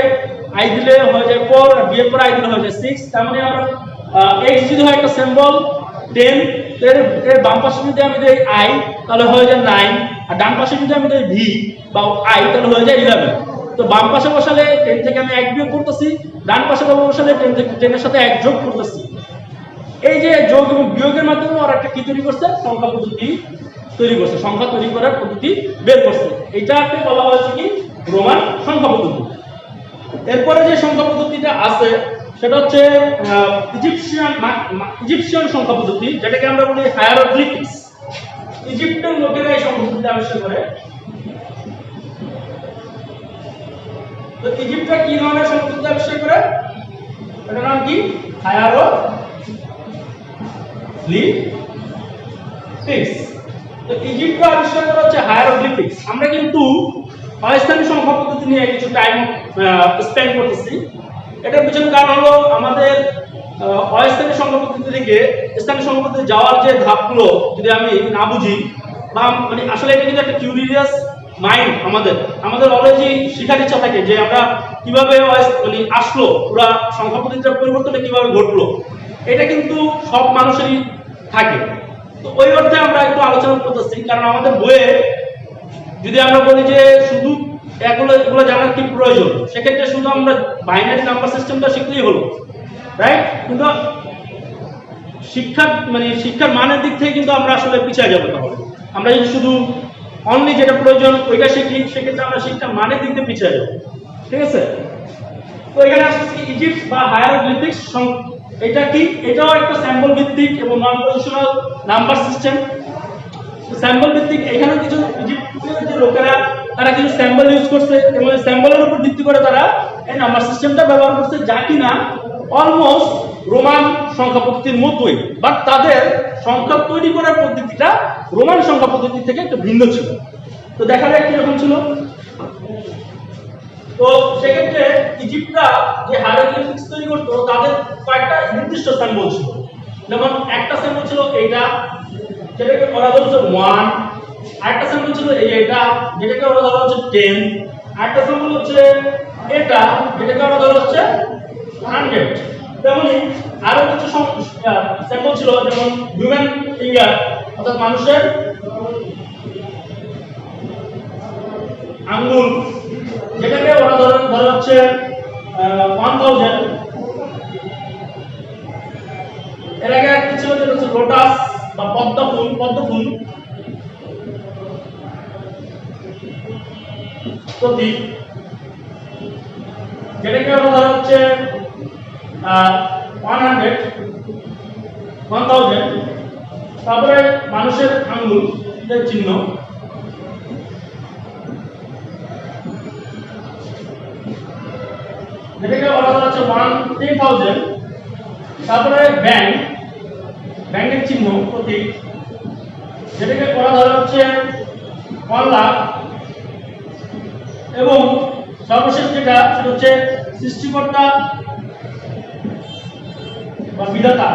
i দিলে হয়ে যায় 4 আর v এর পর i দিলে হয়ে যায় 6। তার মানে আমরা x যদি হয় একটা সিম্বল 10, এর বাম পাশে যদি আমি দেই i তাহলে হয়ে যায় 9, আর ডান পাশে যদি আমি দেই v বা i তাহলে হয়ে যায় 11। তো বাম পাশে বসালে 10 থেকে আমি 1 বিয়োগ করতেছি, ডান পাশে বসালে 10 থেকে 10 এর সাথে 1 যোগ করতেছি। এই যে যোগ এবং বিয়োগের মাধ্যমে ওরা একটা কি তৈরি করছে, সংখ্যা পদ্ধতি তৈরি করছে, সংখ্যা তৈরি করার পদ্ধতি বের করছে। এইটাকে বলা হয়েছে কি রোমান সংখ্যা পদ্ধতি। এরপরে যে সংখ্যা পদ্ধতিটা আছে সেটা হচ্ছে ইজিপশিয়ান সংখ্যা পদ্ধতি, যেটাকে আমরা বলি হায়ারোগ্লিফিক্স। ইজিপ্টের লোকেরা এই সংখ্যা পদ্ধতি আবিষ্কার করে। তো ইজিপ্টরা কি ধরনের সংখ্যা পদ্ধতি আবিষ্কার করে, এটার নাম কি হায়ারোগ্লিফিক্স। তো ইজিপ্ট আবিষ্কার করা হচ্ছে হায়ারোগ্লিফিক্স। আমরা কিন্তু অস্থানীয় সংখ্যা পদ্ধতি নিয়ে কিছু টাইম স্পেন্ড করতেছি। এটার পিছনে কারণ হলো আমাদের অস্থানীয় সংখ্যা পদ্ধতি থেকে স্থানীয় সংখ্যা পদ্ধতি যাওয়ার যে ধাপগুলো যদি আমি না বুঝি, বা মানে আসলে এটা কিন্তু একটা কিউরিয়াস মাইন্ড আমাদের আমাদের অলরেডি শেখার ইচ্ছা থাকে যে আমরা কিভাবে মানে আসলো পুরা সংখ্যা পদ্ধতির পরিবর্তনটা কিভাবে ঘটলো, এটা কিন্তু সব মানুষেরই থাকে। তো ওই অর্থে আমরা একটু আলোচনা করতেছি, কারণ আমাদের বইয়ে যদি আমরা বলি যে শুধু এগুলো জানার কি প্রয়োজন, সেক্ষেত্রে শুধু আমরা বাইনারি নাম্বার সিস্টেমটা শিখলেই হলো, রাইট? কিন্তু শিক্ষার মানের দিক থেকে কিন্তু আমরা আসলে পিছিয়ে যাবো। তাহলে আমরা যদি শুধু অনলি যেটা প্রয়োজন ওইটা শিখি, সেক্ষেত্রে আমরা শিক্ষার মানের দিক থেকে পিছিয়ে যাবো, ঠিক আছে? তো এখানে আসছে ইজিপ্ট বা হায়ারোগ্লিফিক্স, এটা কি? এটাও একটা স্যাম্পল ভিত্তিক এবং নন পজিশনাল নাম্বার সিস্টেম। স্যাম্পল ভিত্তিক, এখানে কিছু ইজিপ্টের যে লোকেরা তারা কিছু স্যাম্পল ইউজ করছে এবং এই স্যাম্পলের উপর ভিত্তি করে তারা এই নাম্বার সিস্টেমটা ব্যবহার করছে, যা কিনা অলমোস্ট রোমান সংখ্যা পদ্ধতির মতোই, বাট তাদের সংখ্যা তৈরি করার পদ্ধতিটা রোমান সংখ্যা পদ্ধতি থেকে একটু ভিন্ন ছিল। তো দেখা যায় কিরকম ছিল। তো সেক্ষেত্রে ইজিপ্টরা যে হায়ারোগ্লিফিক্স তৈরি করতো তাদের কয়েকটা নির্দিষ্ট স্যাম্পল ছিল। যেমন একটা স্যাম্পল ছিল এইটা, যেটাকে ওরা ধরছে 1, আরেকটা স্যাম্পল ছিল এইটা, যেটাকে ওরা ধরা হচ্ছে 10, আরেকটা স্যাম্পল হচ্ছে এটা, যেটাকে ওরা ধরা হচ্ছে 100। তেমনি আরো কিছু স্যাম্পল ছিল, যেমন হিউম্যান ফিঙ্গার অর্থাৎ মানুষের আঙ্গুল, যেটাকে ওরা ধরা হচ্ছে 1000। এর আগে একটা ছিল যেটা হচ্ছে লোটাস বা পদ্মফুল প্রতীক, যেটাকে ওরা ধরা হচ্ছে 1000। তারপরে মানুষের আঙ্গুল চিহ্ন, যেটাকে ওরা ধরা হচ্ছে 10,000। তারপরে ব্যাংকের চিহ্ন প্রতীক, যেটাকে ওরা ধরা হচ্ছে 1 লাখ। এবং সর্বশেষ যেটা সেটা হচ্ছে সৃষ্টিকর্তা বা বিধাতা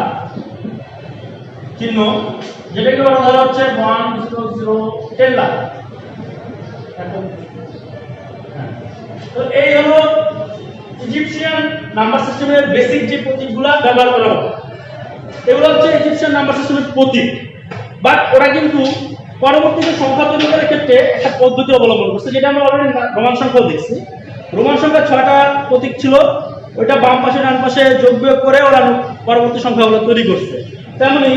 চিহ্ন, যেটাকে ওরা ধরা হচ্ছে 10 লাখ। তো এই হলো ইজিপশিয়ান নাম্বার সিস্টেমের বেসিক যে প্রতীকগুলো ব্যবহার করা হবে, এগুলো হচ্ছে ইজিপশিয়ান নাম্বার সিস্টেমের প্রতীক। বাট ওরা কিন্তু পরবর্তীতে সংখ্যা তৈরি করার ক্ষেত্রে একটা পদ্ধতি অবলম্বন করছে, যেটা আমরা অলরেডি রোমান সংখ্যাও দেখছি। রোমান সংখ্যা 6টা প্রতীক ছিল, ওইটা বাম পাশে ডান পাশে যোগ বিয়োগ করে ওরা পরবর্তী সংখ্যাগুলো তৈরি করছে। তেমনি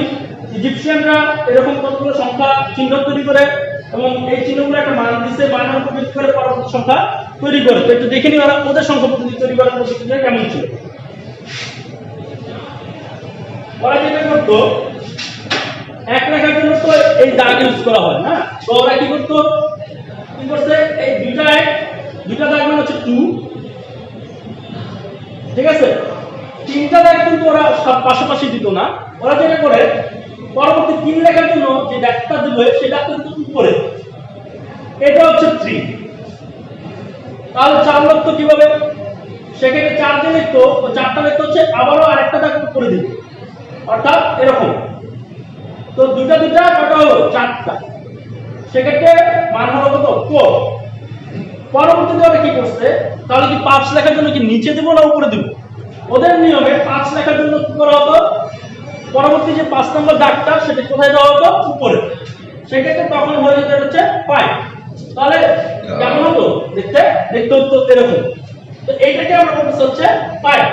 ইজিপশিয়ানরা এরকম কতগুলো সংখ্যা চিহ্ন তৈরি করে এবং এই চিহ্নগুলো একটা মান দিচ্ছে, মানের উপর ভিত্তি করে পরবর্তী সংখ্যা তৈরি করে। তো একটু দেখে নিই ওরা ওদের সংখ্যা পদ্ধতি তৈরি করার পদ্ধতিটা কেমন ছিল। ওরা যেটা করতো, এক লেখার জন্য তো এই দাগ ইউজ করা হয় না, তো ওরা কি করতো, কি করছে, এই দুইটা দাগ মানে হচ্ছে 2, ঠিক আছে? 3টা দাগ কিন্তু ওরা সব পাশাপাশি দিত না। ওরা যেটা করে পরবর্তী 3 লেখার জন্য যে দাগটা দিবে সেই দাগটা কিন্তু উপরে, এটা হচ্ছে 3। তাহলে 4 লিখতো কিভাবে? সেখানে 4 যে লিখতো, 4টা লিখতে হচ্ছে আবারও আরেকটা দাগ উপরে দিত, অর্থাৎ এরকম। তো দুটা কত হলো? 4টা। সেক্ষেত্রে মান হলো কত? 4। পরবর্তীতে ওরা কি করছে, তাহলে কি 5 লেখার জন্য কি নিচে দেব না উপরে দেব? ওদের নিয়মে 5 লেখার জন্য কি করা হতো, পরবর্তী যে 5 নম্বর দাগটা সেটা কোথায় দেওয়া হতো? উপরে। সেক্ষেত্রে তখন হয়ে যেতে হচ্ছে 5। তাহলে কেমন হতো দেখতে হতো এরকম। তো এইটাকে আমরা বলতেছি হচ্ছে 5।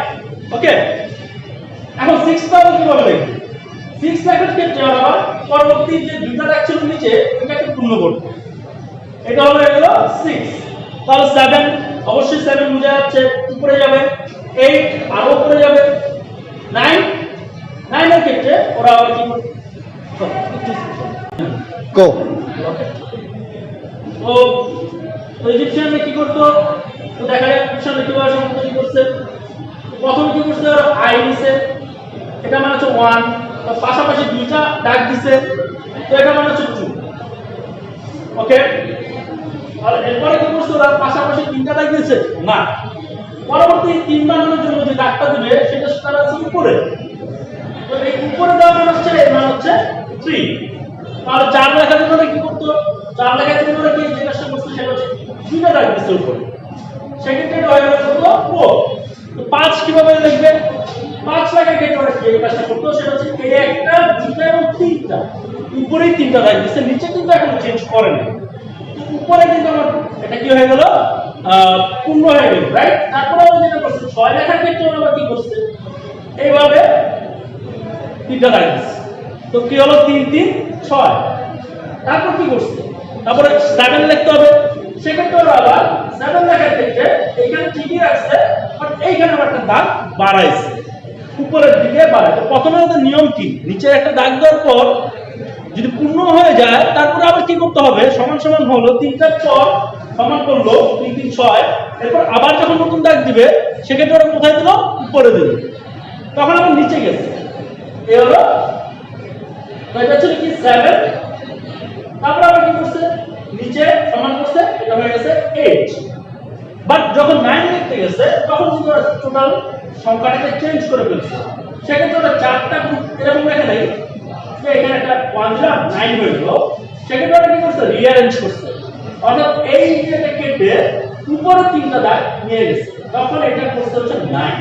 ওকে, এখন 6 তাহলে কিভাবে লিখব? 6 লেখার ক্ষেত্রে আবার পরবর্তী যে দুইটা দাগ ছিল নিচে ওইটাকে পূর্ণ করব। এটা হলো 6। তাহলে 7, অবশ্যই 7 বোঝা যাচ্ছে উপরে যাবে। 8 আরো উপরে যাবে। 9 এর ক্ষেত্রে ওরা আবার কি করবে? তো ইজিপশিয়ানরা কি করতো, তো দেখা যায় ইজিপশিয়ানরা কিভাবে সংখ্যা তৈরি করছে। প্রথম কি করছে, ওরা আই নিছে, এটা মানে হচ্ছে 1, তার পাশাপাশি দুইটা দাগ দিছে, তো এটা মানে হচ্ছে 2। ওকে, আর এরপরে কি করছে, ওরা পাশাপাশি 3টা দাগ দিয়েছে না, পরবর্তী 3 বানানোর জন্য যে দাগটা দিবে সেটা তারা হচ্ছে উপরে। তো এই উপরে দেওয়া মানে হচ্ছে এর মানে হচ্ছে 3। তাহলে 4 লেখার জন্য কি করতো, 4 লেখার জন্য কি যে কাজটা করছে সেটা দাগ দিচ্ছে উপরে, সেক্ষেত্রে এটা হয়ে গেল কত 4। তো 5 কিভাবে লিখবে? 5 লাখের ক্ষেত্রে ওরা যে কাজটা করতো সেটা হচ্ছে এই একটা, দুটো এবং তিনটা, উপরেই তিনটা দাগ দিচ্ছে, নিচে কিন্তু এখন চেঞ্জ করে না। উপরে কিন্তু আমার এটা কি হয়ে গেল, পূর্ণ হয়ে গেল, রাইট? তারপরে আমরা যেটা করছি 6 লেখার ক্ষেত্রে আমরা কি করছি, এইভাবে তিনটা দাগ দিচ্ছে। তো কি হলো 3 3 6। তারপর কি করছে, তারপরে 7 লিখতে হবে, সেক্ষেত্রে ওরা আবার 7 লেখার ক্ষেত্রে এইখানে ঠিকই রাখছে, বাট এইখানে আবার একটা দাগ বাড়াইছে, উপরের দিকে বাড়ায়। তো প্রথমে ওদের নিয়ম কি, নিচে একটা দাগ দেওয়ার পর যদি পূর্ণ হয়ে যায় তারপরে আবার কি করতে হবে, সমান সমান হলো 3টার পর সমান করলো 3 3 6, এরপর আবার যখন নতুন দাগ দিবে সেক্ষেত্রে ওরা কোথায় দিল, উপরে দিল, তখন আবার নিচে গেছে। এই হলো, তো এটা ছিল কি 7। তারপর আবার কি করছে, নিচে সমান করছে, এটা হয়ে গেছে 8। বাট যখন 9 লিখতে গেছে তখন কিন্তু টোটাল সংখ্যাটাকে চেঞ্জ করে ফেলছে, সেক্ষেত্রে ওরা 4টা গ্রুপ এরকম রেখে দেয় যে এখানে একটা 1 দিলাম 9 হয়ে গেল, সেক্ষেত্রে ওরা কি করছে, রিঅ্যারেঞ্জ করছে, অর্থাৎ এই যেটা কেটে উপরে 3টা দাগ নিয়ে গেছে, তখন এটা করছে হচ্ছে 9।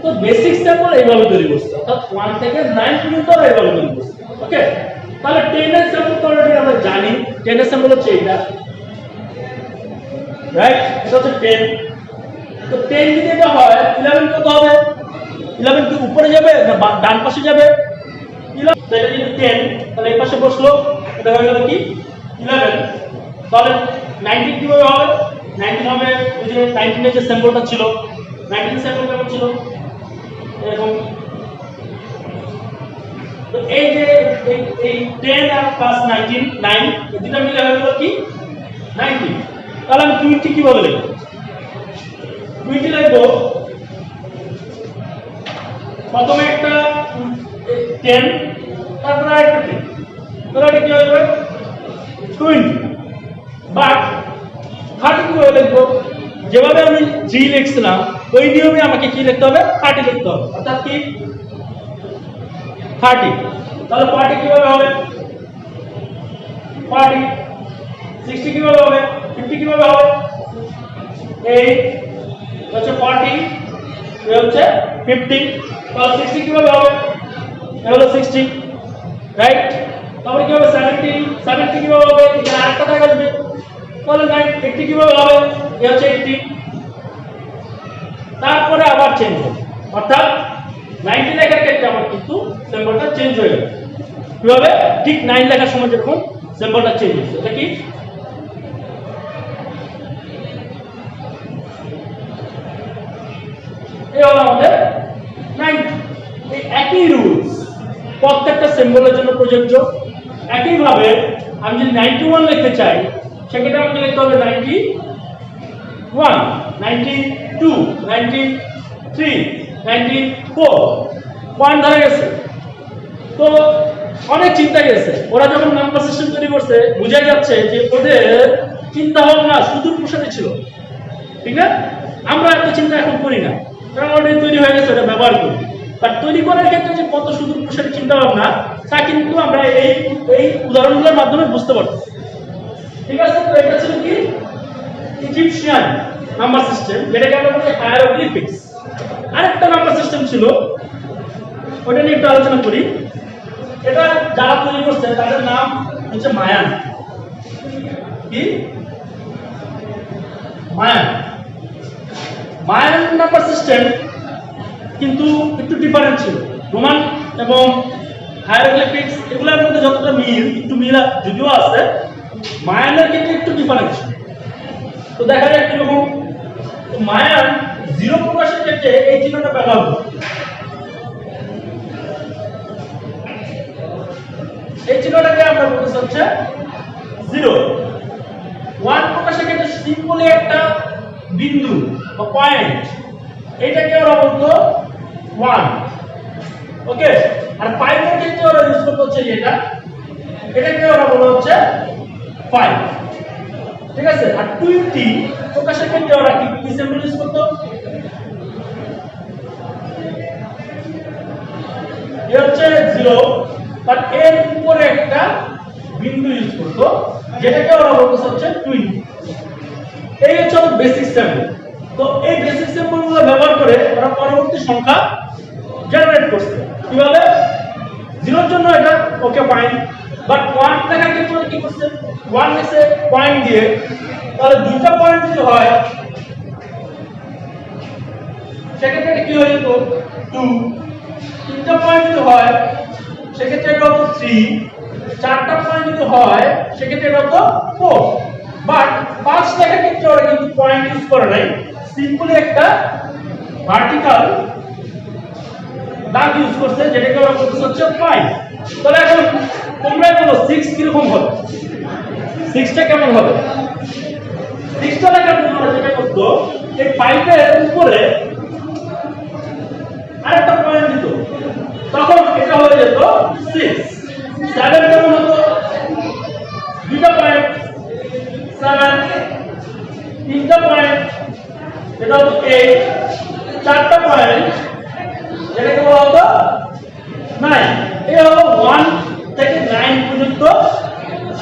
তো বেসিক স্যাম্পল এইভাবে তৈরি করছে, অর্থাৎ 1 থেকে 9 পর্যন্ত এইভাবে তৈরি করছে। ওকে, তাহলে 10 এর স্যাম্পল তো অলরেডি আমরা জানি, 10 এর স্যাম্পল হচ্ছে এটা, রাইট? এটা হচ্ছে 10। তো 10 যদি এটা হয় 11 কত হবে, 11 কি উপরে যাবে না ডান পাশে যাবে? 11। তো এটা যদি 10 তাহলে এই পাশে বসলো, এটা হয়ে গেল কি 11। তাহলে 19 কিভাবে হবে, 19 হবে ওই যে 19 এর যে স্যাম্পলটা ছিল, 19 স্যাম্পল কেমন ছিল, এরকম। তো এই যে এই 10 আর প্লাস 19 9, এই দুটো মিলে হয়ে গেল কি 90। তাহলে আমি 20 কিভাবে লিখব, 20 লিখবো প্রথমে একটা 10, তারপরে আরেকটা 10, তাহলে এটা কি হয়ে যাবে 20। বাট 30 কিভাবে লিখবো, যেভাবে আমি 3 লিখছিলাম ওই নিয়মে আমাকে কি লিখতে হবে, 30 লিখতে হবে, অর্থাৎ কি 30। তাহলে 40 কিভাবে হবে, 40। 60 কিভাবে হবে, 50 কিভাবে হবে, এই হচ্ছে 40, এই হচ্ছে 50। তাহলে 60 কিভাবে হবে, এই হলো 60, রাইট? তারপরে কি হবে 70, 70 কিভাবে হবে, এখানে আরেকটা দাগ আসবে, তাহলে 80 কিভাবে হবে, এই হচ্ছে 80। তারপরে আবার চেঞ্জ হবে, অর্থাৎ 90 লেখার ক্ষেত্রে আমার কিন্তু সিম্বলটা চেঞ্জ হয়ে যাবে। কিভাবে, ঠিক 9 লেখার সময় যেরকম সিম্বলটা চেঞ্জ হচ্ছে, এটা কি এই হলো আমাদের 90। এই একই রুলস প্রত্যেকটা সিম্বলের জন্য প্রযোজ্য। একইভাবে আমি যদি 91 লিখতে চাই সেক্ষেত্রে আমাকে লিখতে হবে 91, 92, 93, 94, পয়েন্ট ধরে গেছে। তো অনেক চিন্তা গেছে, ওরা যখন নাম্বার সিস্টেম তৈরি করছে বোঝা যাচ্ছে যে ওদের চিন্তা ভাবনা সুদূর প্রসারী ছিল, ঠিক না? আমরা এত চিন্তা এখন করি না, কারণ অলরেডি তৈরি হয়ে গেছে, ওটা ব্যবহার করি। বাট তৈরি করার ক্ষেত্রে যে কত সুদূর প্রসারী চিন্তা ভাবনা তা কিন্তু আমরা এই উদাহরণগুলোর মাধ্যমে বুঝতে পারছি, ঠিক আছে? তো এটা ছিল কি ইজিপশিয়ান নাম্বার সিস্টেম, যেটাকে আমরা বলি হায়ারোগ্লিফিক্স। আরেকটা নাম্বার সিস্টেম ছিল, ওটা নিয়ে একটু আলোচনা করি। এটা যারা তৈরি করছে তাদের নাম হচ্ছে মায়ান। কি মায়ান? মায়ান নাম্বার সিস্টেম কিন্তু একটু ডিফারেন্ট ছিল। রোমান এবং হায়ারোগ্লিফিক্স এগুলোর মধ্যে যতটা মিল, একটু মিল যদিও আছে, মায়ানের ক্ষেত্রে একটু ডিফারেন্স। তো দেখা যায় কিরকম, মায়ান 0 প্রকাশের ক্ষেত্রে এই চিহ্নটা ব্যবহার করে, এই চিহ্নটাকে আমরা বলতে হচ্ছে 0। 1 প্রকাশের ক্ষেত্রে সিম্পলি একটা বিন্দু বা পয়েন্ট, এটাকে ওরা বলতো 1। ওকে, আর 5 এর ক্ষেত্রে ওরা ইউজ করতে হচ্ছে এটাকে ওরা বলা হচ্ছে 5, ঠিক আছে? আর 20 প্রকাশের ক্ষেত্রে ওরা কি সিম্বল ইউজ করতো, এ হচ্ছে 0, বাট এর উপরে একটা বিন্দু ইউজ করতো, যেটাকে ওরা বলতো হচ্ছে 20। এই হচ্ছে বেসিক স্যাম্পল। তো এই বেসিক স্যাম্পলগুলো ব্যবহার করে ওরা পরবর্তী সংখ্যা জেনারেট করছে। কিভাবে? 0 এর জন্য এটা ওকে পয়েন্ট, বাট 1 দেখার ক্ষেত্রে কি করছে? 1 এসে পয়েন্ট দিয়ে, তাহলে দুইটা পয়েন্ট যদি হয় সেক্ষেত্রে এটা কি হয়ে যেত? 2। তিনটা পয়েন্ট যদি হয় সেক্ষেত্রে এটা হতো 3। চারটা পয়েন্ট যদি হয় সেক্ষেত্রে এটা হতো 4। বাট 5 দেখার ক্ষেত্রে ওরা কিন্তু পয়েন্ট ইউজ করে নাই, সিম্পলি একটা ভার্টিক্যাল দাগ ইউজ করছে, যেটাকে ওরা বলতেছে হচ্ছে 5। তাহলে এখন তোমরা বলো 6 কিরকম হবে? 6টা কেমন হবে? 6টা লেখার জন্য ওরা যেটা করতো, এই 5 এর উপরে আরেকটা পয়েন্ট দিত, তখন এটা হয়ে যেত 6। 7 কেমন হতো? দুইটা পয়েন্ট 7, তিনটা পয়েন্ট এটা হতো 8, চারটা পয়েন্ট যেটাকে বলা হতো 9। এই হলো 1 থেকে 9 পর্যন্ত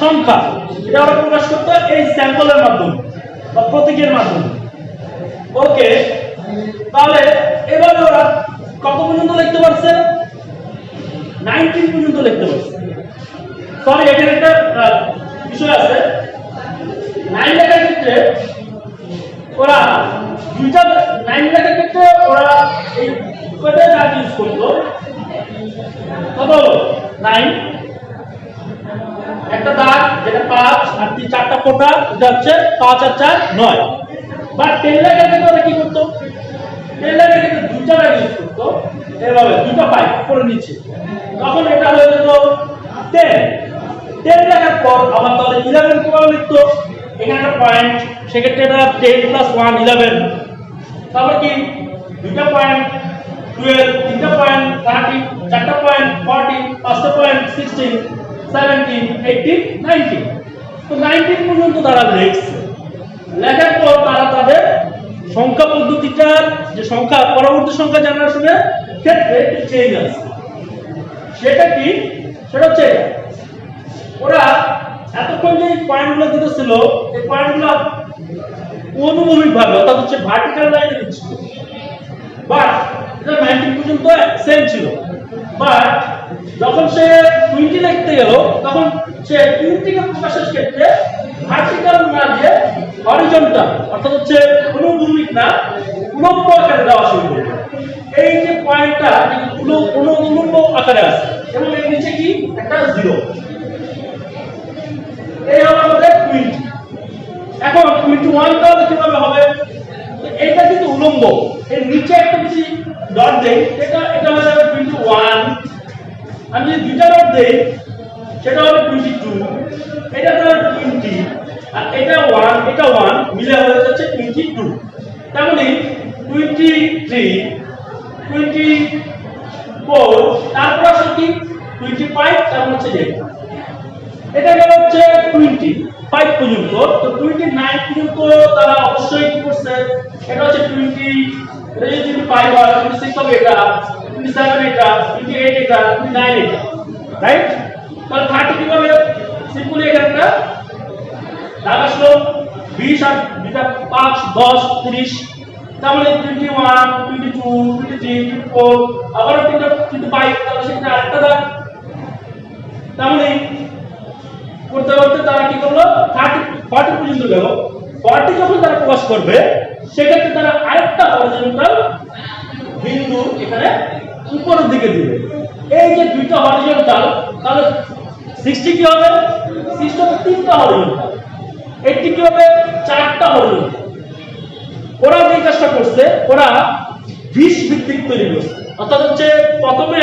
সংখ্যা। এটা আমরা প্রকাশ করতে এই স্যাম্পলের মাধ্যমে বা প্রতীকের মাধ্যমে। ওকে, তাহলে এবারে ওরা কত পর্যন্ত লিখতে পারছে? 19 পর্যন্ত লিখতে পারছে। সরি, এখানে একটা বিষয় আছে। 9 লেখার ক্ষেত্রে ওরা দুইটা 9 লেখার ক্ষেত্রে ওরা এই কয়টা দাগ ইউজ করতো? কত? 9 একটা দাগ যেটা 5 আর 4টা ফোঁটা, এটা হচ্ছে 5 আর 4 9। বাট 10 লেখার ক্ষেত্রে ওরা কি করতো? 10 লেখার ক্ষেত্রে দুইটা দাগ ইউজ করতো, এভাবে দুটো 5 করে নিচে, তখন এটা হয়ে যেত 10। 10 লেখার পর আবার তাহলে 11 কিভাবে লিখতো? এখানে একটা পয়েন্ট, সেক্ষেত্রে এটা 10 + 1 11। তারপর কি? দুইটা পয়েন্ট 12, তিনটা পয়েন্ট 13, চারটা পয়েন্ট 14, পাঁচটা পয়েন্ট 16, 17, 18, 19। তো 19 পর্যন্ত তারা লিখছে। লেখার পর তারা তাদের সংখ্যা পদ্ধতিটার যে সংখ্যা পরবর্তী সংখ্যা জেনারেশনের ক্ষেত্রে একটু চেঞ্জ আছে। সেটা কি? সেটা হচ্ছে ওরা এতক্ষণ যে পয়েন্টগুলো দিতেছিল, এই পয়েন্টগুলো অনুভূমিক ভাবে অর্থাৎ হচ্ছে ভার্টিক্যাল লাইনে দিচ্ছিল, বাট এটা 19 পর্যন্ত সেম ছিল। বাট যখন সে 20 লিখতে গেল, তখন সে 20 কে প্রকাশের ক্ষেত্রে ভার্টিক্যাল না দিয়ে হরিজন্টাল অর্থাৎ হচ্ছে অনুভূমিক না উল্লম্ব আকারে দেওয়া শুরু করলো। এই যে পয়েন্টটা উল্লম্ব আকারে আছে এবং এর নিচে কি একটা 0। এই হলো আমাদের 20। এখন 21 তাহলে কিভাবে হবে? এটা কিন্তু উল্লম্ব, এর নিচে একটা বেশি ডট দেই, এটা হয়ে যাবে 21। আমি যদি দুইটা ডট দেই সেটা হবে 22, এটা তো 20, আর এটা 1, এটা 1 মিলে হয়ে যাচ্ছে 22। তেমনি 23, 24, তারপর আসলে কি 25, তারপর হচ্ছে এটা গেল হচ্ছে 25 পর্যন্ত। তো 29 পর্যন্ত তারা অবশ্যই কি করছে? এটা হচ্ছে 20, এটা যদি 25 হয়, 26 হবে এটা, 27 এটা, 28 এটা, 29 এটা, রাইট? তাহলে 30 কিভাবে? সিম্পলি এটা একটা দাগ আসলো 20 আর 5, 10, 30, তার মানে 21, 22, 23, 24, আবার 25, তাহলে সেটা আরেকটা দাগ। তার মানে করতে করতে তারা কি করলো? 40 পর্যন্ত গেল। 40 যখন তারা প্রকাশ করবে সেক্ষেত্রে তারা আরেকটা হরিজন্টাল বিন্দু এখানে উপরের দিকে দিবে। এই যে দুইটা হরিজন্টাল, তাহলে 60 কি হবে? 60 হবে 3টা হরিজন্টাল, 80 কি হবে? 4টা হরিজন্টাল। ওরা যে কাজটা করছে, ওরা 20 ভিত্তিক তৈরি করছে, অর্থাৎ হচ্ছে প্রথমে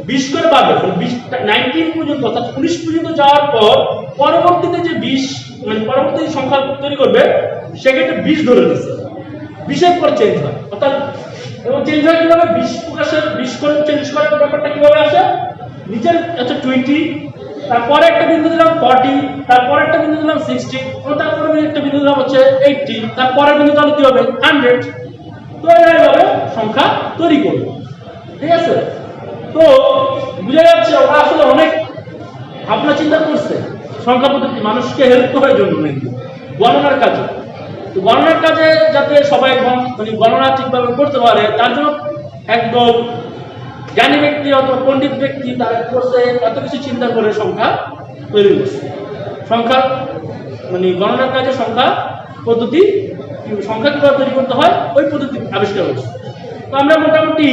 20 করে বাড়বে, 19 পর্যন্ত অর্থাৎ 19 পর্যন্ত যাওয়ার পর পরবর্তীতে যে 20 মানে পরবর্তী সংখ্যা তৈরি করবে সেক্ষেত্রে 20 ধরে দিচ্ছে, 20 এর পর চেঞ্জ হয়। অর্থাৎ এবং চেঞ্জ হয় কিভাবে? 20 প্রকাশের 20 করে চেঞ্জ করার ব্যাপারটা কিভাবে আসে? নিচের আচ্ছা 20, তারপরে একটা বিন্দু দিলাম 40, তারপরে একটা বিন্দু দিলাম 60, তারপরে একটা বিন্দু দিলাম হচ্ছে 80, তারপরের বিন্দু তাহলে কি হবে? 100। তো এইভাবে সংখ্যা তৈরি করবে। ঠিক আছে? তো বুঝা যাচ্ছে ওরা আসলে অনেক ভাবনা চিন্তা করছে সংখ্যা পদ্ধতি মানুষকে হেল্প করার জন্য, কিন্তু গণনার কাজে। তো গণনার কাজে যাতে সবাই মানে গণনা ঠিকভাবে করতে পারে তার জন্য একদম জ্ঞানী ব্যক্তি অথবা পণ্ডিত ব্যক্তি তারা করছে এত কিছু চিন্তা করে সংখ্যা তৈরি করছে। সংখ্যা মানে গণনার কাজে সংখ্যা পদ্ধতি সংখ্যা কিভাবে তৈরি করতে হয় ওই পদ্ধতি আবিষ্কার করছে। তো আমরা মোটামুটি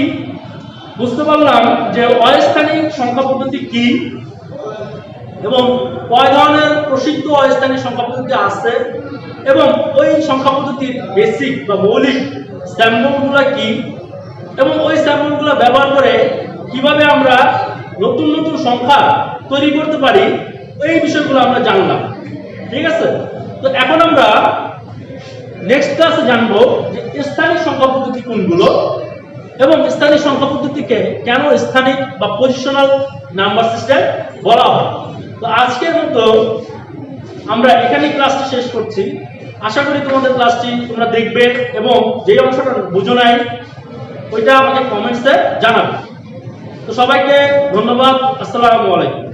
বুঝতে পারলাম যে অস্থানিক সংখ্যা পদ্ধতি কি এবং কয় ধরনের প্রসিদ্ধ অস্থানিক সংখ্যা পদ্ধতি আছে এবং ওই সংখ্যা পদ্ধতির বেসিক বা মৌলিক স্যাম্পলগুলো কি এবং ওই স্যাম্পলগুলো ব্যবহার করে কিভাবে আমরা নতুন নতুন সংখ্যা তৈরি করতে পারি এই বিষয়গুলো আমরা জানলাম। ঠিক আছে, তো এখন আমরা নেক্সট ক্লাসে জানবো যে স্থানিক সংখ্যা পদ্ধতি কোনগুলো এবং স্থানিক সংখ্যা পদ্ধতিকে কেন স্থানিক বা পজিশনাল নাম্বার সিস্টেম বলা হয়। তো আজকের মতো আমরা এখানে ক্লাসটি শেষ করছি। আশা করি তোমাদের ক্লাসটি তোমরা দেখবে এবং যে অংশটা বুঝো নাই ওইটা আমাকে কমেন্টসে জানাবে। তো সবাইকে ধন্যবাদ। আসসালামু আলাইকুম।